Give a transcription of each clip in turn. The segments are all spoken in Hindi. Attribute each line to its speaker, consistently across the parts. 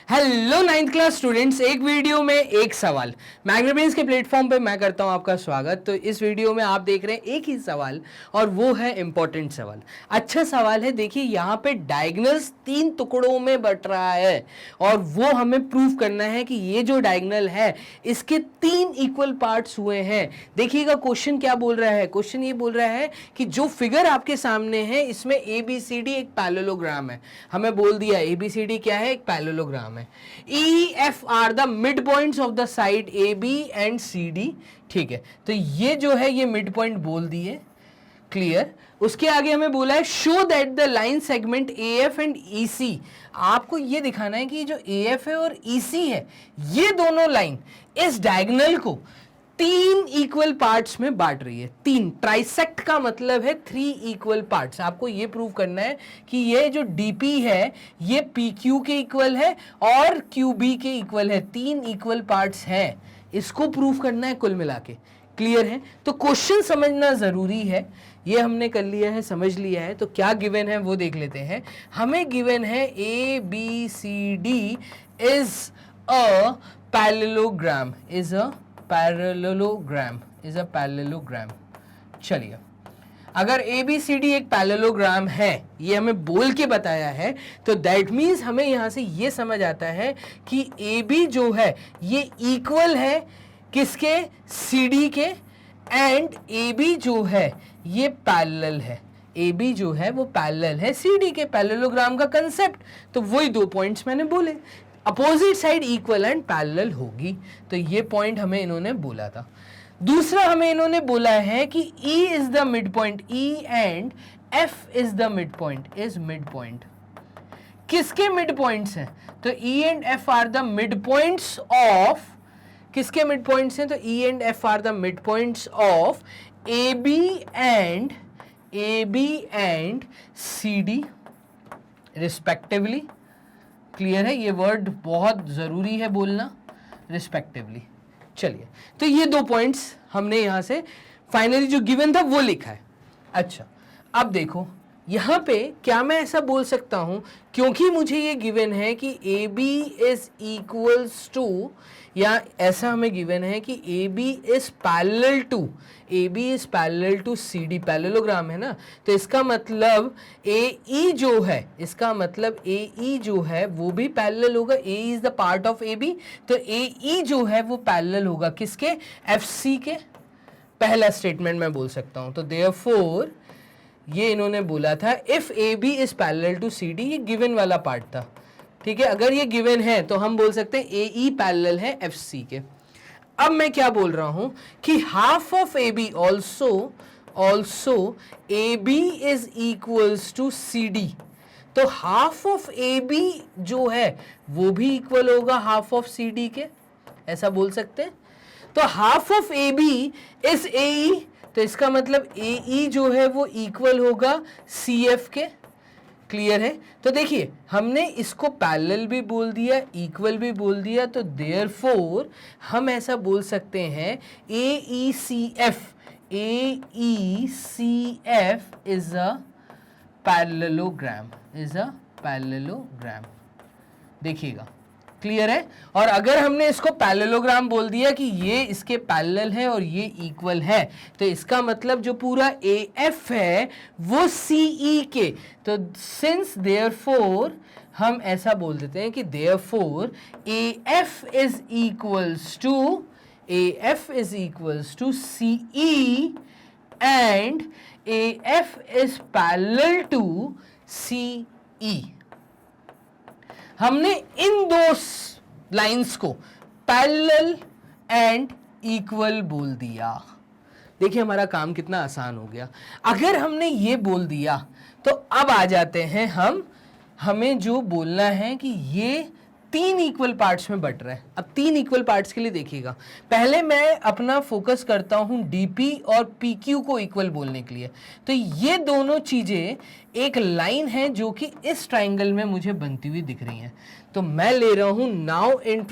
Speaker 1: हेलो नाइन्थ क्लास स्टूडेंट्स, एक वीडियो में एक सवाल। मैग्नेब्रेन्स के प्लेटफॉर्म पे मैं करता हूं आपका स्वागत। तो इस वीडियो में आप देख रहे हैं एक ही सवाल और वो है इंपॉर्टेंट सवाल, अच्छा सवाल है। देखिए यहाँ पे डायगोनल्स 3 टुकड़ों में बट रहा है और वो हमें प्रूव करना है कि ये जो डायगोनल है इसके 3 इक्वल पार्ट्स हुए हैं। देखिएगा क्वेश्चन क्या बोल रहा है। क्वेश्चन ये बोल रहा है कि जो फिगर आपके सामने है इसमें ABCD एक पैरेललोग्राम है। हमें बोल दिया ABCD क्या है, एक पैरेललोग्राम है। EF are the mid points of the side AB and CD। ठीक है, तो ये जो है ये मिड पॉइंट बोल दिए, क्लियर। उसके आगे हमें बोला है show that the line segment AF and EC। आपको ये दिखाना है कि जो AF है और EC है ये दोनों लाइन इस डायगोनल को 3 इक्वल पार्ट्स में बांट रही है। 3 ट्राइसेक्ट का मतलब है 3 इक्वल पार्ट्स। आपको ये प्रूव करना है कि ये जो DP है ये PQ के इक्वल है और QB के इक्वल है। 3 इक्वल पार्ट्स हैं, इसको प्रूव करना है कुल मिला के। क्लियर है? तो क्वेश्चन समझना जरूरी है। ये हमने कर लिया है, समझ लिया है। तो क्या गिवन है वो देख लेते हैं। हमें गिवन है ABCD is a parallelogram, is a parallelogram. चलिए, अगर ABCD एक पैरेललोग्राम है, ये हमें बोल के बताया है, तो दैट मीन्स हमें यहां से ये समझ आता है कि AB जो है ये इक्वल है किसके, CD के, एंड AB जो है ये पैरेलल है। AB जो है वो पैरेलल है CD के। पैरेललोग्राम का कंसेप्ट तो वही 2 पॉइंट्स मैंने बोले, opposite side equal and parallel होगी। तो ये पॉइंट हमें इन्होंने बोला था। दूसरा हमें इन्होंने बोला है कि E is the mid point, E and F is the mid point, is mid point. किसके मिड पॉइंट्स हैं? तो E and F are the mid points of, किसके मिड पॉइंट्स हैं? तो E and F are the mid points of AB and CD respectively. Clear है? ये वर्ड बहुत जरूरी है बोलना, रिस्पेक्टिवली। चलिए, तो ये 2 पॉइंट्स हमने यहां से फाइनली जो गिवन था वो लिखा है। अच्छा, अब देखो यहां पे क्या मैं ऐसा बोल सकता हूं, क्योंकि मुझे ये गिवन है कि AB इज इक्वल्स टू, या ऐसा हमें गिवन है कि AB is parallel to CD, parallelogram है ना। तो इसका मतलब AE जो है, इसका मतलब AE जो है वो भी पैरेलल होगा। AE is the part of AB, तो AE जो है वो पैरेलल होगा किसके, FC के। पहला स्टेटमेंट मैं बोल सकता हूं। तो देयरफॉर ये इन्होंने बोला था if AB is parallel to CD, ये गिवन वाला पार्ट था। ठीक है, अगर ये गिवन है तो हम बोल सकते हैं AE पैरेलल है FC के। अब मैं क्या बोल रहा हूं कि half of AB also AB is equals to CD। तो हाफ ऑफ AB जो है वो भी इक्वल होगा हाफ ऑफ CD के, ऐसा बोल सकते हैं। तो half of AB is AE, तो इसका मतलब AE जो है वो इक्वल होगा CF के। क्लियर है? तो देखिए हमने इसको पैरेलल भी बोल दिया, इक्वल भी बोल दिया, तो देयरफॉर हम ऐसा बोल सकते हैं AECF इज अ पैरेललोग्राम, देखिएगा। क्लियर है? और अगर हमने इसको पैरेललोग्राम बोल दिया कि ये इसके पैरेलल है और ये इक्वल है, तो इसका मतलब जो पूरा AF है वो CE के। तो सिंस देयरफॉर हम ऐसा बोल देते हैं कि therefore AF is equals to CE and AF is parallel to CE। हमने इन 2 लाइंस को पैरेलल एंड इक्वल बोल दिया। देखिए हमारा काम कितना आसान हो गया। अगर हमने ये बोल दिया तो अब आ जाते हैं हमें जो बोलना है कि ये 3 इक्वल पार्ट्स में बट रहा है। अब 3 इक्वल पार्ट्स के लिए देखिएगा, पहले मैं अपना फोकस करता हूं DP और PQ को इक्वल बोलने के लिए। तो ये दोनों चीजें एक लाइन है जो कि इस ट्राइंगल में मुझे बनती हुई दिख रही हैं। तो मैं ले रहा हूं नाउ इन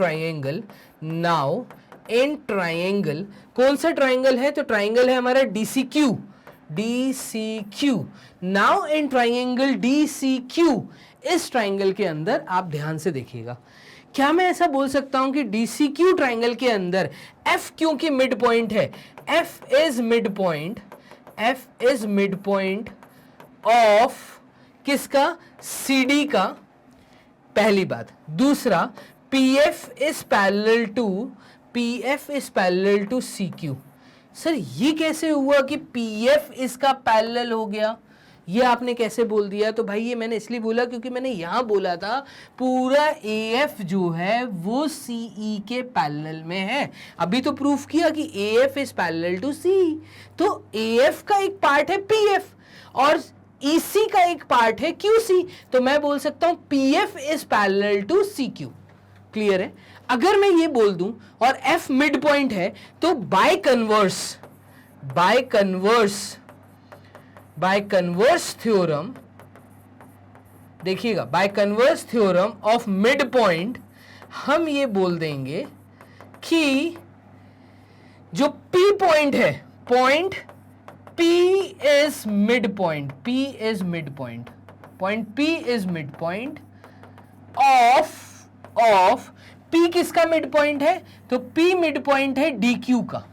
Speaker 1: ट्राइंगल। कौन सा ट्राइंगल है? तो ट्राइंगल है हमारा DCQ, DCQ. Now in triangle DCQ, इस ट्राइंगल के अंदर आप ध्यान से देखिएगा, क्या मैं ऐसा बोल सकता हूं कि DCQ ट्राइंगल के अंदर F क्योंकि मिड पॉइंट है, F is mid point, F is mid point of किसका, CD का, पहली बात। दूसरा, PF is parallel to CQ। Sir ये कैसे हुआ कि PF इसका पैरेलल हो गया, ये आपने कैसे बोल दिया? तो भाई ये मैंने इसलिए बोला क्योंकि मैंने यहां बोला था पूरा AF जो है वो CE के पैरेलल में है। अभी तो प्रूफ किया कि AF is parallel to CE, तो AF का एक पार्ट है PF और EC का एक पार्ट है QC, तो मैं बोल सकता हूं PF is parallel to CQ। Clear है? अगर मैं ये बोल दूं और F मिड पॉइंट है तो बाय कन्वर्स थ्योरम, देखिएगा, by converse theorem of mid point हम ये बोल देंगे कि जो P पॉइंट है, point P is mid point, point P is mid point of P किसका मिड पॉइंट है? तो P मिड पॉइंट है DQ का,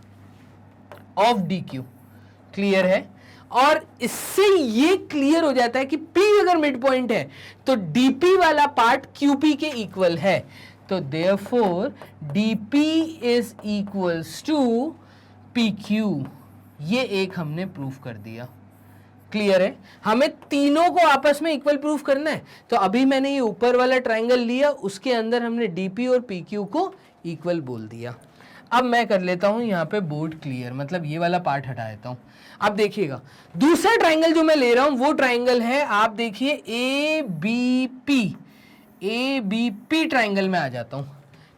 Speaker 1: ऑफ DQ। क्लियर है? और इससे ये क्लियर हो जाता है कि P अगर मिड पॉइंट है तो DP वाला पार्ट QP के इक्वल है, तो therefore DP is equals to PQ। ये एक हमने प्रूफ कर दिया। क्लियर है? हमें तीनों को आपस में इक्वल प्रूफ करना है, तो अभी मैंने ये ऊपर वाला ट्राइंगल लिया, उसके अंदर हमने DP और PQ को इक्वल बोल दिया। अब मैं कर लेता हूं यहां पे बोर्ड क्लियर, मतलब ये वाला पार्ट हटा देता हूं। अब देखिएगा, दूसरा ट्राइंगल जो मैं ले रहा हूं वो ट्राइंगल है, आप देखिए ABP ट्राइंगल में आ जाता हूं।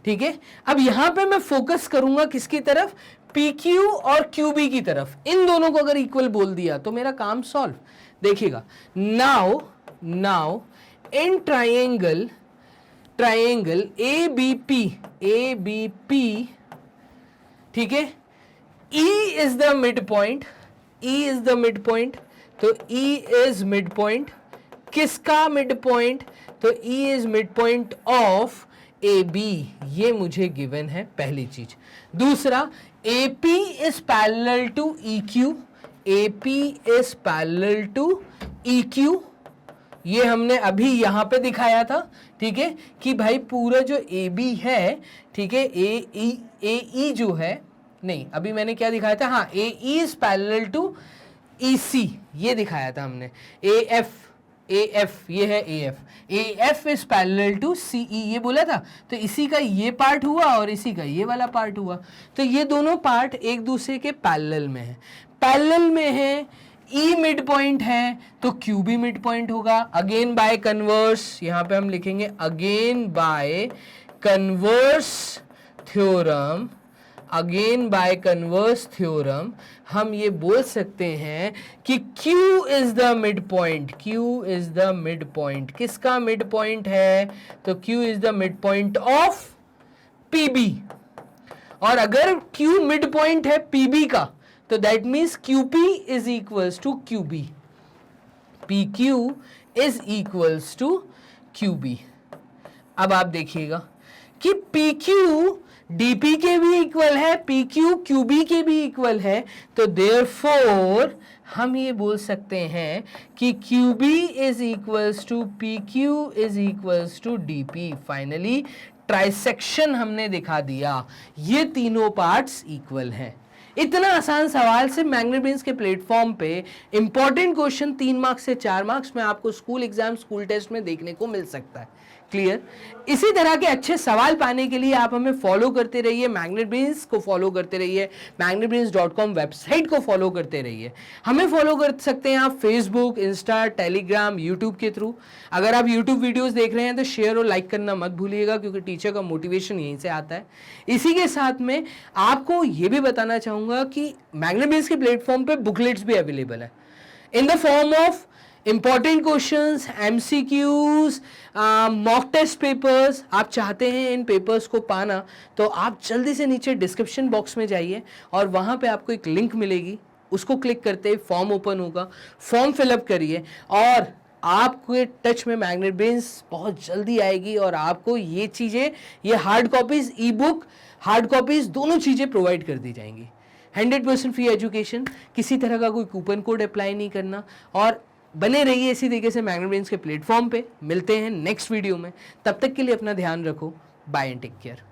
Speaker 1: ठीक है? अब यहां पे मैं फोकस करूंगा किसकी तरफ? PQ और QB की तरफ। इन दोनों को अगर इक्वल बोल दिया तो मेरा काम सॉल्व। देखिएगा, नाउ इन ट्राइंगल ABP, ठीक है, E is the mid point, तो E इज मिड पॉइंट, किसका मिड पॉइंट? तो E is mid point of AB, ये मुझे गिवन है, पहली चीज। दूसरा, AP is parallel to EQ, ये हमने अभी यहां पे दिखाया था। ठीक है कि भाई पूरा जो AB है, ठीक है, AE जो है, नहीं अभी मैंने क्या दिखाया था, हाँ, AE is parallel to EC, ये दिखाया था हमने। AF ये है AF is parallel to CE, ये बोला था। तो इसी का ये पार्ट हुआ और इसी का ये वाला पार्ट हुआ, तो ये दोनों पार्ट एक दूसरे के पैरेलल में है। E मिड पॉइंट है तो QB मिड पॉइंट होगा। अगेन बाय कन्वर्स, यहां पे हम लिखेंगे अगेन बाय कन्वर्स थ्योरम, हम ये बोल सकते हैं कि Q is the mid point, किसका मिड पॉइंट है? तो Q is the mid point of PB, और अगर Q मिड पॉइंट है PB का तो that means QP is equals to QB, PQ is equals to QB। अब आप देखिएगा कि PQ DP के भी इक्वल है, PQ QB के भी इक्वल है, तो देयरफॉर हम ये बोल सकते हैं कि QB is equals to PQ is equals to DP। Finally trisection हमने दिखा दिया, ये तीनों पार्ट्स इक्वल हैं। इतना आसान सवाल से मैग्नेट बीन्स के प्लेटफॉर्म पे इंपॉर्टेंट क्वेश्चन 3 मार्क्स से 4 मार्क्स में आपको स्कूल एग्जाम, स्कूल टेस्ट में देखने को मिल सकता है। क्लियर? इसी तरह के अच्छे सवाल पाने के लिए आप हमें फॉलो करते रहिए, मैग्नेट बीन्स को फॉलो करते रहिए, magnetbeans.com वेबसाइट को फॉलो करते रहिए। हमें फॉलो कर सकते हैं आप फेसबुक, इंस्टा, टेलीग्राम, यूट्यूब के थ्रू। अगर आप यूट्यूब वीडियोस देख रहे हैं तो शेयर और लाइक करना मत भूलिएगा, क्योंकि टीचर का मोटिवेशन यहीं से आता है। इसी के साथ में आपको ये भी बताना चाहूँगा कि मैग्नेट बीन्स के प्लेटफॉर्म पे बुकलेट्स भी अवेलेबल है in the form of important questions, MCQs, mock test papers. आप चाहते हैं इन पेपर्स को पाना तो आप जल्दी से नीचे डिस्क्रिप्शन बॉक्स में जाइए और वहाँ पे आपको एक लिंक मिलेगी, उसको क्लिक करते ही फॉर्म ओपन होगा, फॉर्म फिलअप करिए और आपके टच में मैग्नेट ब्रेन्स बहुत जल्दी आएगी और आपको ये चीज़ें, ये हार्ड कॉपीज, ई बुक, हार्ड कॉपीज दोनों चीज़ें प्रोवाइड कर दी जाएंगी। 100% फ्री एजुकेशन, किसी तरह का कोई कूपन कोड अप्लाई नहीं करना। और बने रहिए इसी तरीके से मैग्नेट ब्रेन्स के प्लेटफॉर्म पे। मिलते हैं नेक्स्ट वीडियो में, तब तक के लिए अपना ध्यान रखो। Bye and take care.